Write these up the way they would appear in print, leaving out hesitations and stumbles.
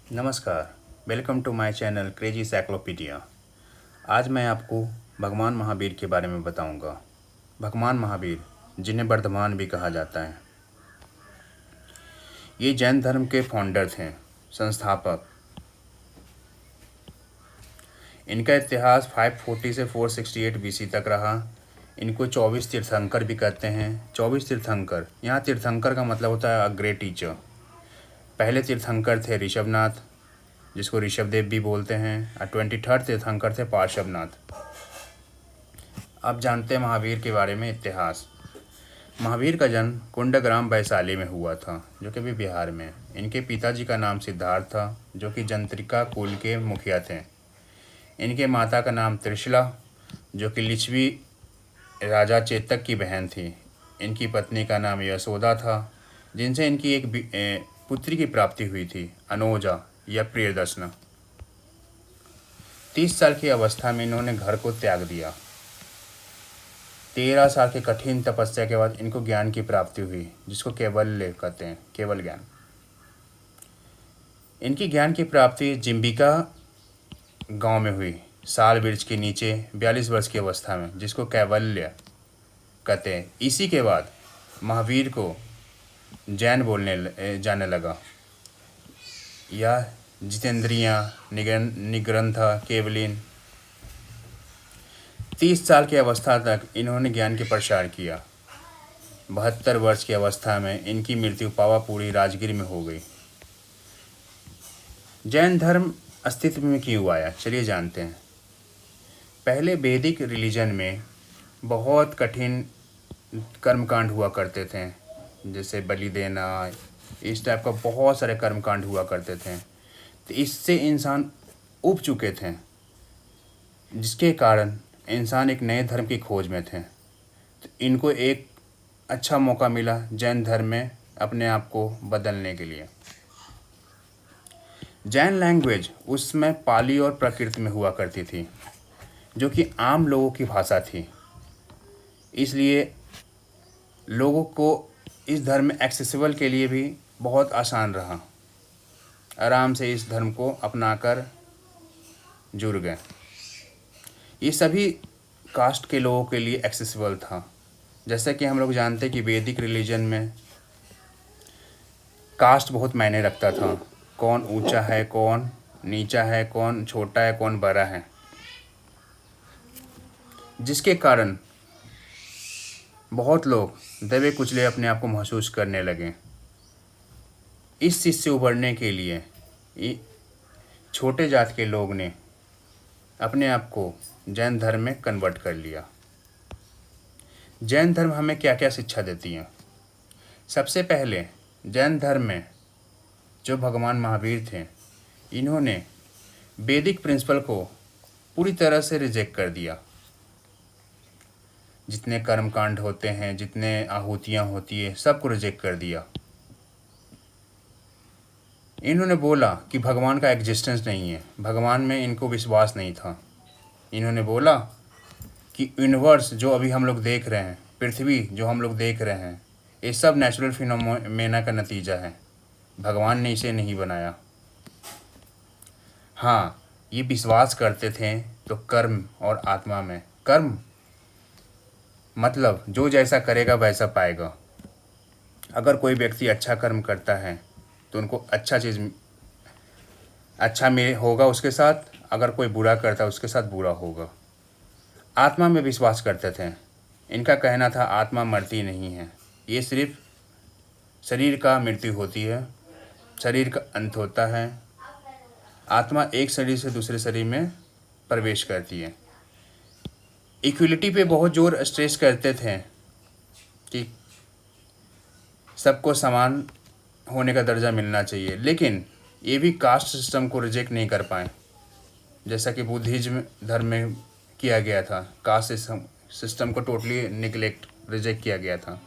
नमस्कार। Welcome to my channel crazy cyclopedia. आज मैं आपको भगवान महावीर के बारे में बताऊंगा। भगवान महावीर, जिन्हें वर्धमान भी कहा जाता है, ये जैन धर्म के फाउंडर थे, संस्थापक। इनका इतिहास 540 से 468 बीसी तक रहा। इनको 24 तीर्थंकर भी कहते हैं। 24 तीर्थंकर, यहाँ तीर्थंकर का मतलब होता है अ ग्रेट टीचर। पहले तीर्थंकर थे ऋषभनाथ, जिसको ऋषभदेव भी बोलते हैं, और 23rd तीर्थंकर थे पार्श्वनाथ। अब जानते हैं महावीर के बारे में इतिहास। महावीर का जन्म कुंडग्राम वैशाली में हुआ था, जो कि अभी बिहार में। इनके पिताजी का नाम सिद्धार्थ था, जो कि जंत्रिका कुल के मुखिया थे। इनके माता का नाम त्रिशला, जो कि लिच्छवी राजा चेतक की बहन थी। इनकी पत्नी का नाम यशोदा था, जिनसे इनकी एक पुत्री की प्राप्ति हुई थी, अनोजा या प्रियदर्शना। 30 साल की अवस्था में इन्होंने घर को त्याग दिया। 13 साल की कठिन तपस्या के बाद इनको ज्ञान की प्राप्ति हुई, जिसको कैवल्य कहते हैं, केवल ज्ञान। इनकी ज्ञान की प्राप्ति जिम्बिका गांव में हुई, साल वृक्ष के नीचे 42 वर्ष की अवस्था में, जिसको कैवल्य कहते हैं। इसी के बाद महावीर को जैन बोलने जाने लगा, या जितेंद्रिया, निग्रंथा, केवलिन। 30 साल की अवस्था तक इन्होंने ज्ञान के प्रसार किया। 72 वर्ष की अवस्था में इनकी मृत्यु पावापुरी राजगीर में हो गई। जैन धर्म अस्तित्व में क्यों आया, चलिए जानते हैं। पहले वैदिक रिलीजन में बहुत कठिन कर्मकांड हुआ करते थे, जैसे बलि देना, इस टाइप का बहुत सारे कर्मकांड हुआ करते थे। तो इससे इंसान उब चुके थे, जिसके कारण इंसान एक नए धर्म की खोज में थे। तो इनको एक अच्छा मौका मिला जैन धर्म में अपने आप को बदलने के लिए। जैन लैंग्वेज उसमें पाली और प्राकृत में हुआ करती थी, जो कि आम लोगों की भाषा थी। इसलिए लोगों को इस धर्म में एक्सेसिबल के लिए भी बहुत आसान रहा। आराम से इस धर्म को अपनाकर जुड़ गए। ये सभी कास्ट के लोगों के लिए एक्सेसिबल था। जैसे कि हम लोग जानते हैं कि वैदिक रिलीजन में कास्ट बहुत मायने रखता था। कौन ऊंचा है, कौन नीचा है, कौन छोटा है, कौन बड़ा है, जिसके कारण बहुत लोग दबे कुचले अपने आप को महसूस करने लगे। इस चीज़ से उबरने के लिए छोटे जात के लोग ने अपने आप को जैन धर्म में कन्वर्ट कर लिया। जैन धर्म हमें क्या क्या शिक्षा देती है। सबसे पहले जैन धर्म में जो भगवान महावीर थे, इन्होंने वैदिक प्रिंसिपल को पूरी तरह से रिजेक्ट कर दिया। जितने कर्मकांड होते हैं, जितने आहुतियाँ होती है, सबको रिजेक्ट कर दिया। इन्होंने बोला कि भगवान का एग्जिस्टेंस नहीं है, भगवान में इनको विश्वास नहीं था। इन्होंने बोला कि यूनिवर्स जो अभी हम लोग देख रहे हैं, पृथ्वी जो हम लोग देख रहे हैं, ये सब नेचुरल फिनोमेना का नतीजा है, भगवान ने इसे नहीं बनाया। हाँ, ये विश्वास करते थे तो कर्म और आत्मा में। कर्म मतलब जो जैसा करेगा वैसा पाएगा। अगर कोई व्यक्ति अच्छा कर्म करता है तो उनको अच्छा में होगा उसके साथ, अगर कोई बुरा करता है उसके साथ बुरा होगा। आत्मा में विश्वास करते थे। इनका कहना था आत्मा मरती नहीं है, ये सिर्फ शरीर का मृत्यु होती है, शरीर का अंत होता है। आत्मा एक शरीर से दूसरे शरीर में प्रवेश करती है। इक्वलिटी पे बहुत जोर स्ट्रेस करते थे कि सबको समान होने का दर्जा मिलना चाहिए, लेकिन ये भी कास्ट सिस्टम को रिजेक्ट नहीं कर पाए, जैसा कि बुद्धिज्म धर्म में किया गया था। कास्ट सिस्टम को टोटली रिजेक्ट किया गया था।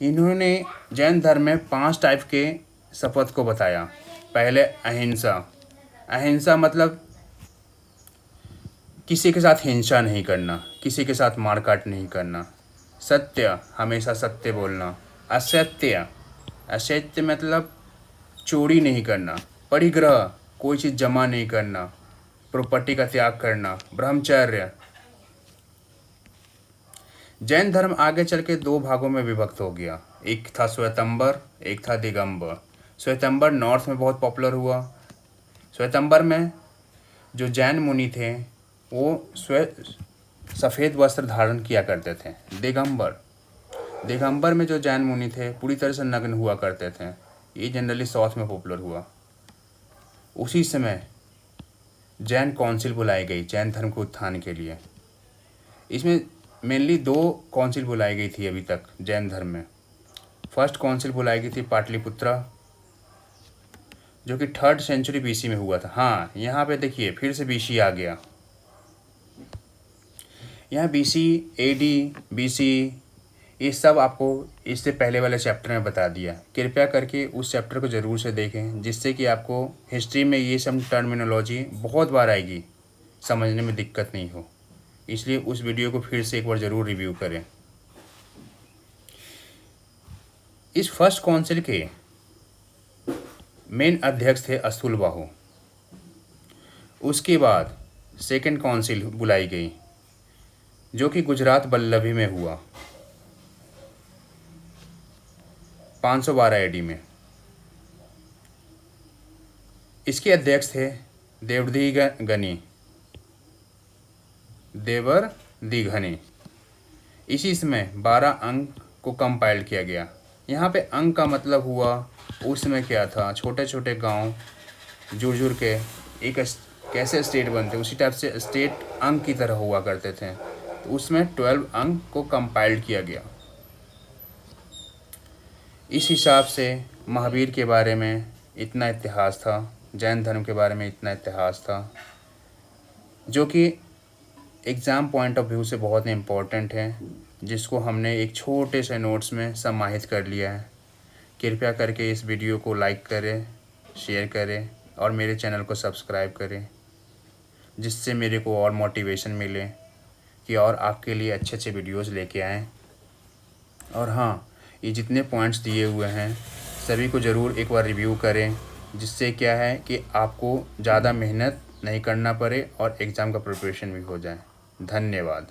इन्होंने जैन धर्म में 5 टाइप के शपथ को बताया। पहले अहिंसा। अहिंसा मतलब किसी के साथ हिंसा नहीं करना, किसी के साथ मारकाट नहीं करना। सत्य, हमेशा सत्य बोलना। असत्य, असत्य मतलब चोरी नहीं करना, परिग्रह, कोई चीज़ जमा नहीं करना, प्रॉपर्टी का त्याग करना, ब्रह्मचर्य। जैन धर्म आगे चल के दो भागों में विभक्त हो गया, एक था श्वेतंबर, एक था दिगंबर। श्वेतंबर नॉर्थ में बहुत पॉपुलर हुआ। श्वेतंबर में जो जैन मुनि थे वो सफ़ेद वस्त्र धारण किया करते थे। दिगंबर में जो जैन मुनि थे पूरी तरह से नग्न हुआ करते थे। ये जनरली साउथ में पॉपुलर हुआ। उसी समय जैन काउंसिल बुलाई गई जैन धर्म के उत्थान के लिए। इसमें मेनली दो काउंसिल बुलाई गई थी अभी तक जैन धर्म में। फर्स्ट काउंसिल बुलाई गई थी पाटलिपुत्रा, जो कि 3rd सेंचुरी BC में हुआ था। हाँ, यहाँ पे देखिए फिर से BC आ गया। यहाँ BC, AD, BC ये सब आपको इससे पहले वाले चैप्टर में बता दिया। कृपया करके उस चैप्टर को ज़रूर से देखें, जिससे कि आपको हिस्ट्री में ये सब टर्मिनोलॉजी बहुत बार आएगी, समझने में दिक्कत नहीं हो। इसलिए उस वीडियो को फिर से एक बार ज़रूर रिव्यू करें। इस फर्स्ट काउंसिल के मेन अध्यक्ष थे अस्तुलबाहु। उसके बाद सेकंड काउंसिल बुलाई गई, जो कि गुजरात वल्लभी में हुआ 512 AD में। इसके अध्यक्ष थे देवर्दिघनी। इसी समय 12 अंक को कंपाइल किया गया। यहाँ पे अंक का मतलब हुआ उस समय क्या था, छोटे छोटे गांव जुड़ के एक कैसे स्टेट बनते, उसी टाइप से स्टेट अंक की तरह हुआ करते थे। तो उसमें 12 अंक को कंपाइल किया गया। इस हिसाब से महावीर के बारे में इतना इतिहास था, जैन धर्म के बारे में इतना इतिहास था, जो कि एग्ज़ाम पॉइंट ऑफ व्यू से बहुत इम्पोर्टेंट है, जिसको हमने एक छोटे से नोट्स में समाहित कर लिया है। कृपया करके इस वीडियो को लाइक करें, शेयर करें और मेरे चैनल को सब्सक्राइब करें, जिससे मेरे को और मोटिवेशन मिले कि और आपके लिए अच्छे अच्छे वीडियोज़ लेके आएँ। और हाँ, ये जितने पॉइंट्स दिए हुए हैं सभी को ज़रूर एक बार रिव्यू करें, जिससे क्या है कि आपको ज़्यादा मेहनत नहीं करना पड़े और एग्ज़ाम का प्रिपरेशन भी हो जाए। धन्यवाद।